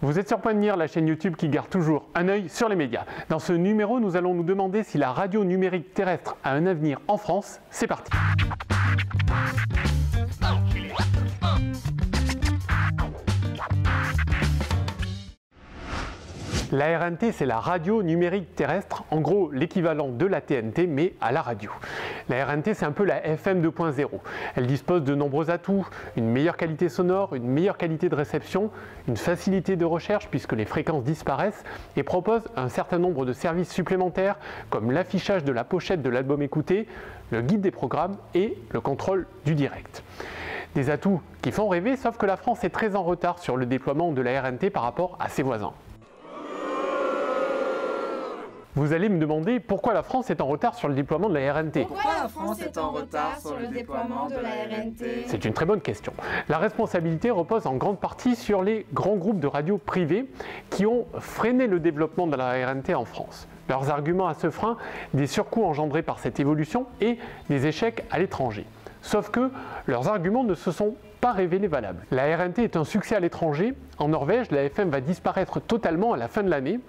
Vous êtes sur Point de Mire, la chaîne YouTube qui garde toujours un œil sur les médias. Dans ce numéro, nous allons nous demander si la radio numérique terrestre a un avenir en France. C'est parti. La RNT, c'est la radio numérique terrestre, en gros l'équivalent de la TNT, mais à la radio. La RNT, c'est un peu la FM 2.0. Elle dispose de nombreux atouts, une meilleure qualité sonore, une meilleure qualité de réception, une facilité de recherche puisque les fréquences disparaissent, et propose un certain nombre de services supplémentaires comme l'affichage de la pochette de l'album écouté, le guide des programmes et le contrôle du direct. Des atouts qui font rêver, sauf que la France est très en retard sur le déploiement de la RNT par rapport à ses voisins. Vous allez me demander pourquoi la France est en retard sur le déploiement de la RNT. Pourquoi la France est en retard sur le déploiement de la RNT? C'est une très bonne question. La responsabilité repose en grande partie sur les grands groupes de radio privés qui ont freiné le développement de la RNT en France. Leurs arguments à ce frein, des surcoûts engendrés par cette évolution et des échecs à l'étranger. Sauf que leurs arguments ne se sont pas révélés valables. La RNT est un succès à l'étranger. En Norvège, la FM va disparaître totalement à la fin de l'année.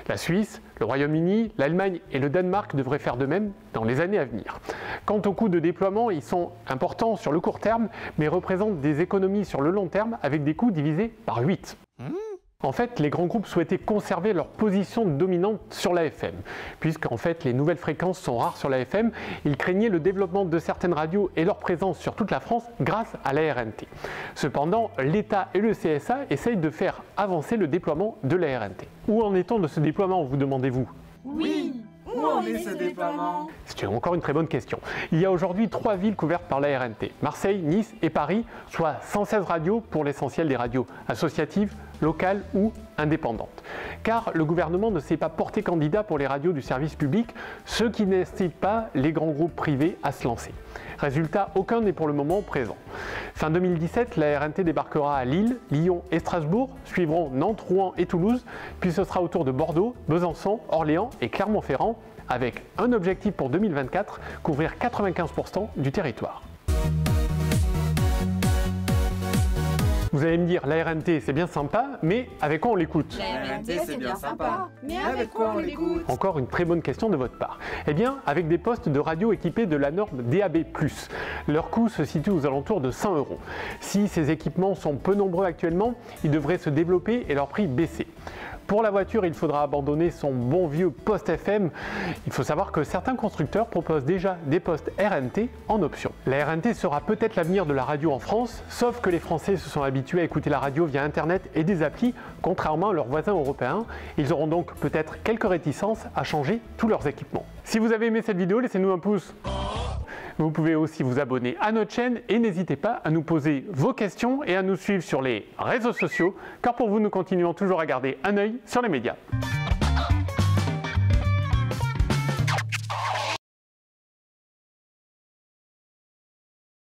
La Suisse, le Royaume-Uni, l'Allemagne et le Danemark devraient faire de même dans les années à venir. Quant aux coûts de déploiement, ils sont importants sur le court terme, mais représentent des économies sur le long terme avec des coûts divisés par 8. En fait, les grands groupes souhaitaient conserver leur position dominante sur la FM. Puisqu'en fait, les nouvelles fréquences sont rares sur la FM, ils craignaient le développement de certaines radios et leur présence sur toute la France grâce à la RNT. Cependant, l'État et le CSA essayent de faire avancer le déploiement de la RNT. Où en est-on de ce déploiement, vous demandez-vous? Oui, où en est ce déploiement? C'est encore une très bonne question. Il y a aujourd'hui 3 villes couvertes par la RNT, Marseille, Nice et Paris, soit 116 radios pour l'essentiel des radios associatives, locales ou indépendantes. Car le gouvernement ne s'est pas porté candidat pour les radios du service public, ce qui n'incite pas les grands groupes privés à se lancer. Résultat, aucun n'est pour le moment présent. Fin 2017, la RNT débarquera à Lille, Lyon et Strasbourg, suivront Nantes, Rouen et Toulouse, puis ce sera au tour de Bordeaux, Besançon, Orléans et Clermont-Ferrand, avec un objectif pour 2024, couvrir 95% du territoire. Vous allez me dire, la RNT c'est bien sympa, mais avec quoi on l'écoute? La RNT c'est bien sympa, mais avec quoi on l'écoute? Encore une très bonne question de votre part. Eh bien, avec des postes de radio équipés de la norme DAB+. Leur coût se situe aux alentours de 100 €. Si ces équipements sont peu nombreux actuellement, ils devraient se développer et leur prix baisser. Pour la voiture, il faudra abandonner son bon vieux poste FM. Il faut savoir que certains constructeurs proposent déjà des postes RNT en option. La RNT sera peut-être l'avenir de la radio en France, sauf que les Français se sont habitués à écouter la radio via Internet et des applis, contrairement à leurs voisins européens. Ils auront donc peut-être quelques réticences à changer tous leurs équipements. Si vous avez aimé cette vidéo, laissez-nous un pouce. Vous pouvez aussi vous abonner à notre chaîne et n'hésitez pas à nous poser vos questions et à nous suivre sur les réseaux sociaux, car pour vous, nous continuons toujours à garder un œil sur les médias.